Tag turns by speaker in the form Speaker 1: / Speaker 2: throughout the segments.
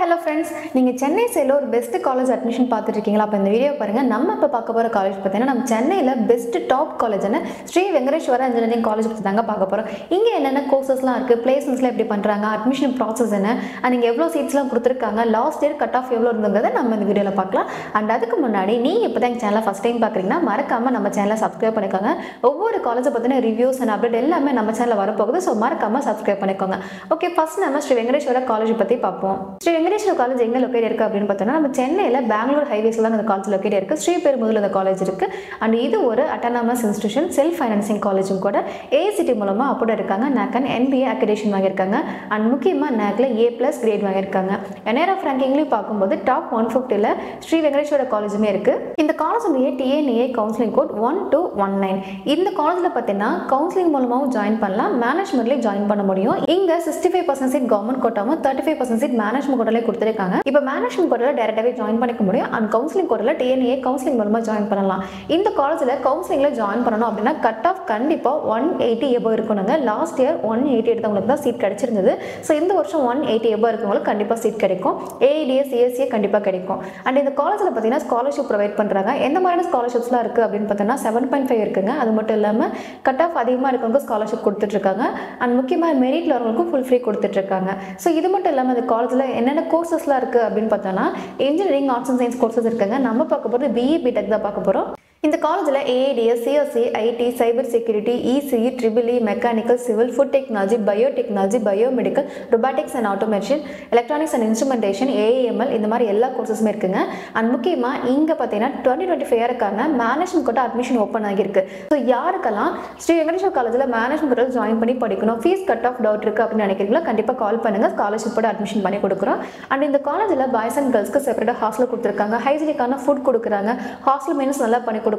Speaker 1: hello friends. நீங்க சென்னை சைடுல ஒரு பெஸ்ட் காலேஜ் அட்மிஷன் பார்த்துட்டு இருக்கீங்களா? அப்ப இந்த வீடியோ பாருங்க. நம்ம இப்ப பார்க்க போற காலேஜ் பார்த்தீங்கன்னா நம்ம சென்னையில பெஸ்ட் டாப் காலேஜ்னா ஸ்ரீ வெங்கடேஸ்வரா இன்ஜினியரிங் காலேஜ் பத்தி தாங்க பார்க்க போறோம். இங்க என்னென்ன கோர்சஸ்லாம் இருக்கு, பிளேஸ்மெண்ட்ஸ்லாம் எப்படி பண்றாங்க, அட்மிஷன் ப்ராசஸ் என்ன, அண்ட் இங்க எவ்வளவு சீட்ஸ்லாம் கொடுத்திருக்காங்க, லாஸ்ட் இயர் கட் ஆஃப் எவ்வளவு இருந்தங்கறத நம்ம இந்த வீடியோல பார்க்கலாம். அண்ட் அதுக்கு முன்னாடி நீங்க இப்பதான் எங்க சேனலை ஃபர்ஸ்ட் டைம் பார்க்கறீங்கன்னா மறக்காம நம்ம சேனலை சப்ஸ்கிரைப் பண்ணிக்கோங்க. ஒவ்வொரு காலேஜை பத்தின ரிவ்யூஸ் அண்ட் அப்டேட் எல்லாமே நம்ம சேனல்ல வரப்போகுது. ஸோ மறக்காம சப்ஸ்கிரைப் பண்ணிக்கோங்க. ஓகே, ஃபர்ஸ்ட் நம்ம ஸ்ரீ வெங்கடேஸ்வரா காலேஜ் பத்தி பார்ப்போம். ஸ்ரீ வெங்கடேஸ்வரா காலேஜ் எங்க லொகேட் இருக்கு அப்படின்னு பார்த்தோம்னா நம்ம சென்னையில பெங்களூர் ஹைவேஸ்ல தான் இந்த காலேஜ் லொகேட் இருக்கு. ஸ்ரீபெரும்புதூர்ல இந்த காலேஜ் இருக்கு. அண்ட் இது ஒரு அட்டானமஸ் இன்ஸ்டிடியூஷன், செல்ஃப் ஃபைனான்சிங் காலேஜும் கூட. ஏசிடி மூலமா அப்ரூவ் இருக்காங்க. NAC அண்ட் NBA அக்ரிடேஷன் வாங்கியிருக்காங்க. அண்ட் முக்கியமா NACல A+ கிரேட் வாங்கியிருக்காங்க. NIR ஆஃப் ரேங்கிங்லையும் பார்க்கும்போது டாப் 150ல ஸ்ரீ வெங்கடேஸ்வரா காலேஜுமே இருக்கு. இந்த காலேஜ் TNA கவுன்சிலிங் கோட் 1219. இந்த காலேஜ்ல பார்த்தீங்கன்னா கவுன்சிலிங் மூலமாவும் ஜாயின் பண்ணலாம், மேனேஜ்மெண்ட்லயும் ஜாயின் பண்ண முடியும். இங்க 65% சீட் கவர்மெண்ட் கோட்டாவும் 35% சீட் மேனேஜ்மெண்ட் கோட்டாலே கொடுத்துருக்காங்க. இப்போ மேனேஜ்மெண்ட் கோட்டால டைரக்டாவே ஜாயின் பண்ணிக்க முடியும். அண்ட் கவுன்சிலிங் கோட்டால TNA கவுன்சிலிங் மூலமா ஜாயின் பண்ணலாம். இந்த காலேஜ்ல கவுன்சிலிங்ல ஜாயின் பண்ணணும் அப்படின்னா கட் ஆஃப் கண்டிப்பா 180 எபோ இருக்கணுங்க. லாஸ்ட் இயர் 180 எடுத்தவங்களுக்கு தான் சீட் கிடைச்சிருந்தது. ஸோ இந்த வருஷம் 180 எபோ இருக்கவங்களுக்கு கண்டிப்பா சீட் கிடைக்கும். AIDS CSA கண்டிப்பா கிடைக்கும். அண்ட் இந்த காலேஜ்ல பார்த்தீங்கன்னா ஸ்காலர்ஷிப் ப்ரொவைட் பண்றாங்க. எந்த மாதிரியான ஸ்காலர்ஷிப்ஸ்லாம் இருக்கு அப்படின்னு பார்த்தோம்னா 7.5 இருக்குங்க. அது மட்டும் இல்லாம கட் ஆஃப் அதிகமாக இருக்கவங்க ஸ்காலர்ஷிப் கொடுத்துட்டு இருக்காங்க. அண்ட் முக்கியமாக மெரிட்ல வரவங்களுக்கும் ஃபுல் ஃப்ரீ கொடுத்துட்டு இருக்காங்க. ஸோ இது மட்டும் இல்லாமல் இந்த காலேஜில் என்னென்ன கோர்சஸ்லாம் இருக்குது அப்படின்னு பார்த்தோம்னா engineering, arts and science courses இருக்குங்க. நம்ம பார்க்க போகிறது BE BTech தான் பார்க்க போகிறோம். இந்த காலேஜில் AIDS, CSA, IT, cyber security, ECE, EEE, mechanical, civil, food technology, biotechnology, biomedical, robotics and automation, electronics and instrumentation, AIML இந்த மாதிரி எல்லா கோர்சஸுமே இருக்குங்க. அண்ட் முக்கியமாக இங்கே பார்த்தீங்கன்னா 2025 இயருக்கான மேனேஜ்மெண்ட் கோட்டா அட்மிஷன் ஓப்பன் ஆகியிருக்கு. ஸோ யாருக்கெல்லாம் ஸ்ரீ வெங்கடேஸ்வரா காலேஜில் மேனேஜ்மெண்ட் கோட்டா ஜாயின் பண்ணி படிக்கணும், ஃபீஸ் கட் ஆஃப் டவுட் இருக்குது அப்படின்னு நினைக்கிறீங்களா, கண்டிப்பாக கால் பண்ணுங்கள். ஸ்காலர்ஷிப்போட அட்மிஷன் பண்ணி கொடுக்குறோம். அண்ட் இந்த காலேஜில் பாய்ஸ் அண்ட் கேர்ள்ஸ்க்கு செப்பரேட்டாக ஹாஸ்டல் கொடுத்துருக்காங்க. ஹைஜீனிக்கான ஃபுட் கொடுக்குறாங்க. ஹாஸ்டல் மெனூஸ் நல்லா பண்ணி கொடுக்குறாங்க.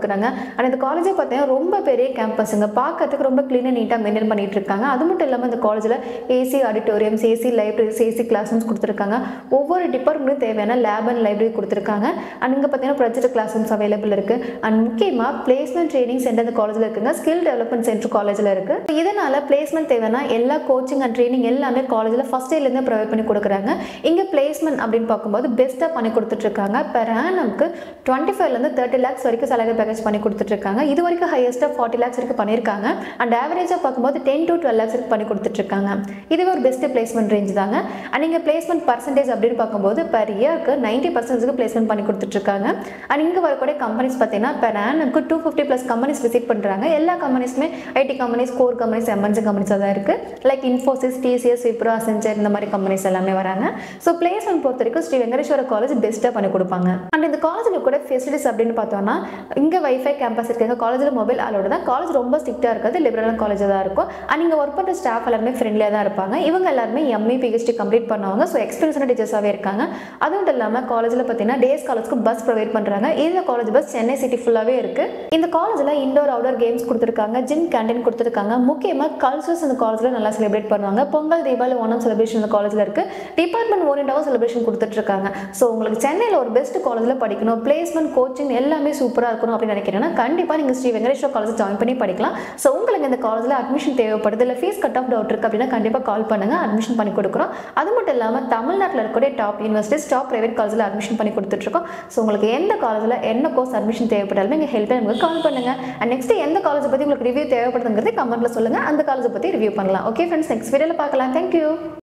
Speaker 1: அண்ட் இந்த காலேஜே பார்த்தீங்கன்னா ரொம்ப பெரிய கேம்பஸுங்க. பார்க்கறதுக்கு ரொம்ப க்ளீனாக நீட்டாக மெயின்டைன் பண்ணிட்டு இருக்காங்க. அது மட்டும் இல்லாமல் இந்த காலேஜில் AC auditoriums, AC libraries, AC classrooms கொடுத்துருக்காங்க. ஒவ்வொரு டிபார்ட்மெண்ட்டும் தேவையான லேப் அண்ட் லைப்ரரி கொடுத்துருக்காங்க. அண்ட் இங்கே பார்த்தீங்கன்னா ப்ரொஜெக்ட் கிளாஸ் ரூம்ஸ் அவைலபிள் இருக்கு. அண்ட் முக்கியமாக பிளேஸ்மெண்ட் ட்ரைனிங் சென்டர் இந்த காலேஜில் இருக்குங்க. ஸ்கில் டெவலப்மெண்ட் சென்டர் காலேஜில் இருக்கு. இதனால பிளேஸ்மெண்ட் தேவையான எல்லா கோச்சிங் அண்ட் ட்ரைனிங் எல்லாமே காலேஜில் ஃபர்ஸ்ட் இயர்லேருந்து ப்ரொவைட் பண்ணி கொடுக்குறாங்க. இங்கே பிளேஸ்மெண்ட் அப்படின்னு பார்க்கும்போது பெஸ்ட்டாக பண்ணி கொடுத்துட்டு இருக்காங்க. பெர் ஆனம்க்கு 25லேருந்து 30 lakhs வரைக்கும் salary package பண்ணி கொடுத்துட்டு இருக்காங்க. இது வரைக்கும் ஹையஸ்ட்டாக 40 lakhs வரைக்கும் பண்ணியிருக்காங்க. அண்ட் ஆவரேஜாக பார்க்கும்போது 10 to 12 lakhs வரைக்கும் பண்ணி கொடுத்துட்டு இருக்காங்க. இதுவே ஒரு பெஸ்ட் பிளேஸ்மெண்ட் ரேஞ்ச் தாங்க. அண்ட் இங்கே பிளேஸ்மெண்ட் பர்சன்டேஜ் அப்படின்னு பார்க்கும்போது பெர் இயருக்கு 90% பிளேஸ்மெண்ட் பண்ணி கொடுத்துட்டு இருக்காங்க. அண்ட் இங்கே வரக்கூடிய கம்பெனிஸ் பார்த்தீங்கன்னா பெர் ஆனம்க்கு 250+ கம்பெனிஸ் விசிட் பண்ணுறாங்க. எல்லா கம்பெனிஸுமே IT companies, core companies, MNC கம்பெனிஸாக தான் இருக்குது. Like Infosys, TCS, Wipro, Accenture இந்த மாதிரி கம்பெனிஸ் எல்லாமே வராங்க. ஸோ பிளேஸ்மெண்ட் பொறுத்த வரைக்கும் ஸ்ரீ வெங்கடேஸ்வரா காலேஜ் பெஸ்ட்டாக பண்ணி கொடுப்பாங்க. அண்ட் இந்த காலேஜில் கூட ஃபெசிலிட்டிஸ் அப்படின்னு பார்த்தோம்னா இங்கே வைஃபை கேம்பஸ் இருக்குங்க. காலேஜில் மொபைல் அலோடு தான். காலேஜ் ரொம்ப ஸ்ட்ரிக்டாக இருக்காது, லிபரலான காலேஜாக தான் இருக்கும். அண்ட் இங்கே ஒர்க் பண்ணுற ஸ்டாஃப் எல்லாருமே ஃப்ரெண்ட்லியாக தான் இருப்பாங்க. இவங்க எல்லாருமே ME PhD கம்ப்ளீட் பண்ணவங்க. ஸோ எக்ஸ்பீரியன்ஸான டீச்சர்ஸாகவே இருக்காங்க. அதுவும் இல்லாமல் காலேஜில் பார்த்தீங்கன்னா டேஸ் காலேஜ்க்கு பஸ் ப்ரொவைட் பண்ணுறாங்க. இந்த காலேஜ் பஸ் சென்னை சிட்டி ஃபுல்லாகவே இருக்குது. இந்த காலேஜில் இண்டோர் அவுட்டோர் கேம்ஸ் கொடுத்துருக்காங்க, ஜிம் கேண்டீன் கொடுத்துருக்காங்க. முக்கியமாக கல்ச்சர்ஸ் இந்த காலேஜில் நல்லா செலிப்ரேட் பண்ணுவாங்க. பொங்கல், தீபாவளி, ஓணம் செலிப்ரேஷன் இந்த காலேஜில் இருக்குது. டிபார்ட்மெண்ட் ஓரியன்டாகவும் செலிப்ரேஷன் கொடுத்துட்டு இருக்காங்க. ஸோ உங்களுக்கு சென்னையில் ஒரு பெஸ்ட் காலேஜில் படிக்கணும், பிளேஸ்மெண்ட், கோச்சிங் எல்லாமே சூப்பராக இருக்கணும் அப்படின்னு நினைக்கிறேன்னா கண்டிப்பாக நீங்கள் ஸ்ரீ வெங்கடேஸ்வரா காலேஜ் ஜாயின் பண்ணி படிக்கலாம். ஸோ உங்களுக்கு இந்த காலேஜில் அட்மிஷன் தேவைப்படுது, இல்லை ஃபீஸ் கட் ஆஃப் டவுட் இருக்குது அப்படின்னா கண்டிப்பாக கால் பண்ணுங்கள், அட்மிஷன் பண்ணி கொடுக்குறோம். அது மட்டும் இல்லாமல் தமிழ்நாட்டில் இருக்கக்கூடிய டாப் யூனிவர்சிட்டிஸ், டாப் பிரைவேட் காலேஜில் அட்மிஷன் பண்ணி கொடுத்துட்ருக்கோம். ஸோ உங்களுக்கு எந்த காலேஜில் என்ன கோர்ஸ் அட்மிஷன் தேவைப்பட்டாலுமே எங்கள் ஹெல்ப் நமக்கு கால் பண்ணுங்கள். அண்ட் நெக்ஸ்ட் எந்த காலேஜை பற்றி உங்களுக்கு ரிவ்யூ தேவைப்படுதுங்கிறது கமெண்ட்டில் சொல்லுங்கள். அந்த காலேஜை பற்றி ரிவ்யூ பண்ணலாம். ஓகே ஃப்ரெண்ட்ஸ், நெக்ஸ்ட் வீடியோவில் பார்க்கலாம். தேங்க்யூ.